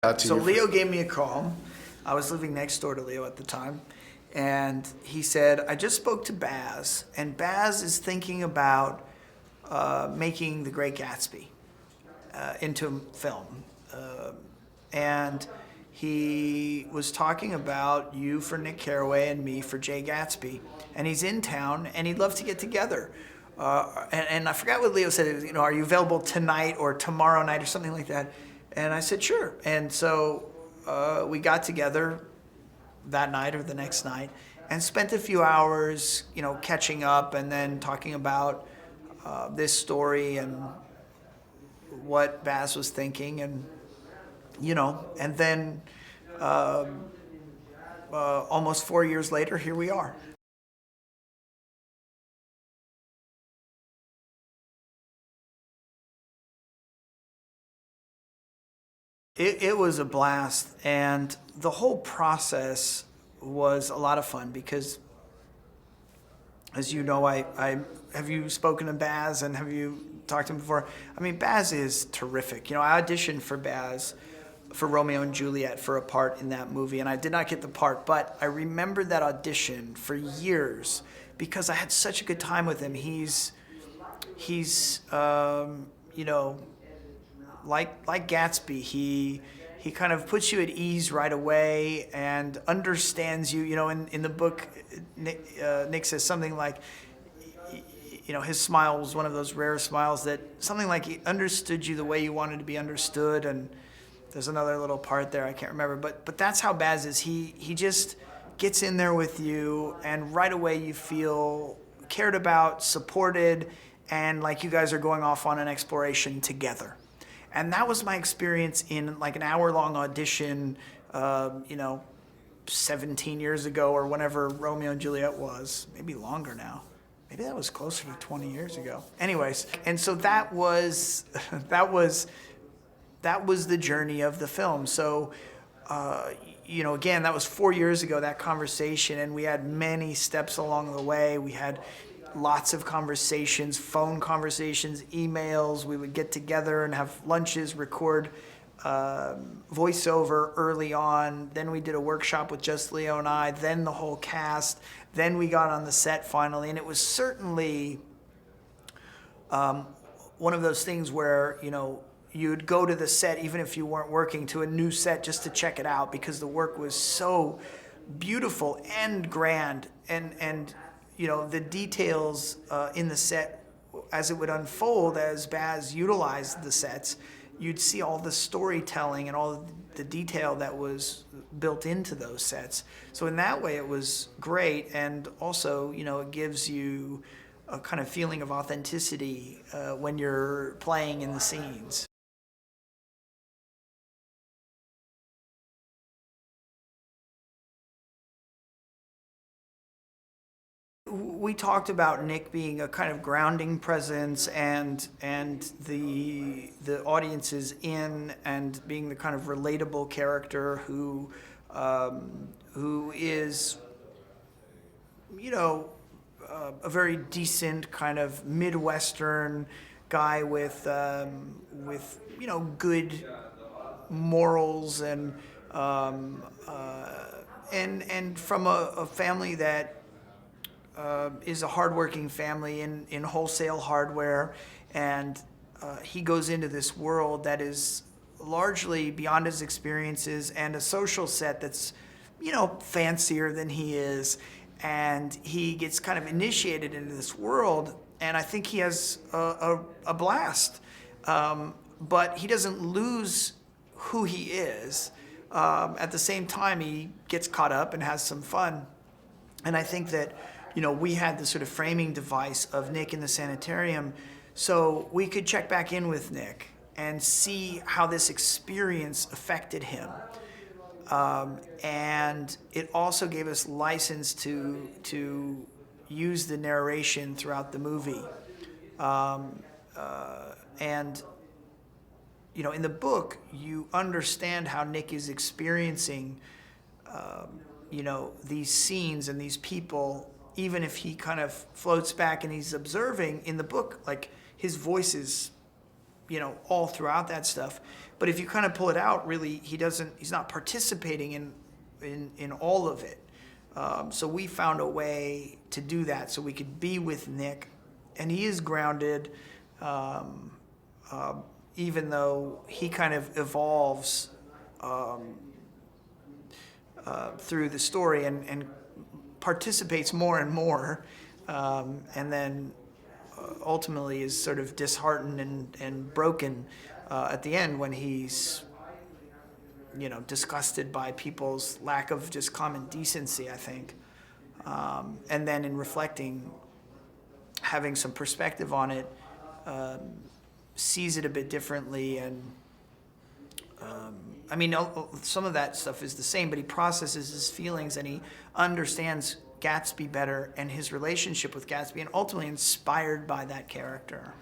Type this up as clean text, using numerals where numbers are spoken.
So Leo gave me a call. I was living next door to Leo at the time. And he said, I just spoke to Baz, and Baz is thinking about making The Great Gatsby into film. And he was talking about you for Nick Carraway and me for Jay Gatsby. And he's in town, and he'd love to get together. And I forgot what Leo said. Are you available tonight or tomorrow night or something like that? And I said, sure. And so we got together that night or the next night and spent a few hours, catching up and then talking about this story and what Baz was thinking. And, and then almost 4 years later, here we are. It was a blast, and the whole process was a lot of fun because, as you know, I have you spoken to Baz and have you talked to him before? I mean, Baz is terrific. I auditioned for Baz for Romeo and Juliet for a part in that movie, and I did not get the part, but I remembered that audition for years because I had such a good time with him. He's like Gatsby, he kind of puts you at ease right away and understands you. In the book, Nick says something like, his smile was one of those rare smiles that something like he understood you the way you wanted to be understood. And there's another little part there I can't remember, but that's how Baz is. He just gets in there with you, and right away you feel cared about, supported, and like you guys are going off on an exploration together. And that was my experience in like an hour-long audition, 17 years ago or whenever Romeo and Juliet was. Maybe longer now. Maybe that was closer to 20 years ago. Anyways, and so that was the journey of the film. So, again, that was 4 years ago, that conversation, and we had many steps along the way. We had lots of conversations, phone conversations, emails. We would get together and have lunches, record voiceover early on. Then we did a workshop with just Leo and I, then the whole cast. Then we got on the set finally. And it was certainly one of those things where, you'd go to the set, even if you weren't working, to a new set just to check it out because the work was so beautiful and grand. And the details in the set, as it would unfold, as Baz utilized the sets, you'd see all the storytelling and all the detail that was built into those sets. So in that way, it was great. And also, it gives you a kind of feeling of authenticity when you're playing in the scenes. We talked about Nick being a kind of grounding presence and the audiences in, and being the kind of relatable character who is a very decent kind of Midwestern guy with good morals and from a family that is a hardworking family in wholesale hardware, and he goes into this world that is largely beyond his experiences and a social set that's fancier than he is, and he gets kind of initiated into this world, and I think he has a blast, but he doesn't lose who he is. At the same time, he gets caught up and has some fun, and I think that we had this sort of framing device of Nick in the sanitarium, so we could check back in with Nick and see how this experience affected him. And it also gave us license to use the narration throughout the movie. And in the book, you understand how Nick is experiencing, these scenes and these people. Even if he kind of floats back and he's observing, in the book, like, his voice is all throughout that stuff. But if you kind of pull it out, really, he's not participating in all of it. So we found a way to do that so we could be with Nick, and he is grounded, even though he kind of evolves through the story and participates more and more, and then ultimately is sort of disheartened and broken at the end when he's disgusted by people's lack of just common decency, I think. And then in reflecting, having some perspective on it, sees it a bit differently. And some of that stuff is the same, but he processes his feelings and he understands Gatsby better and his relationship with Gatsby, and ultimately inspired by that character.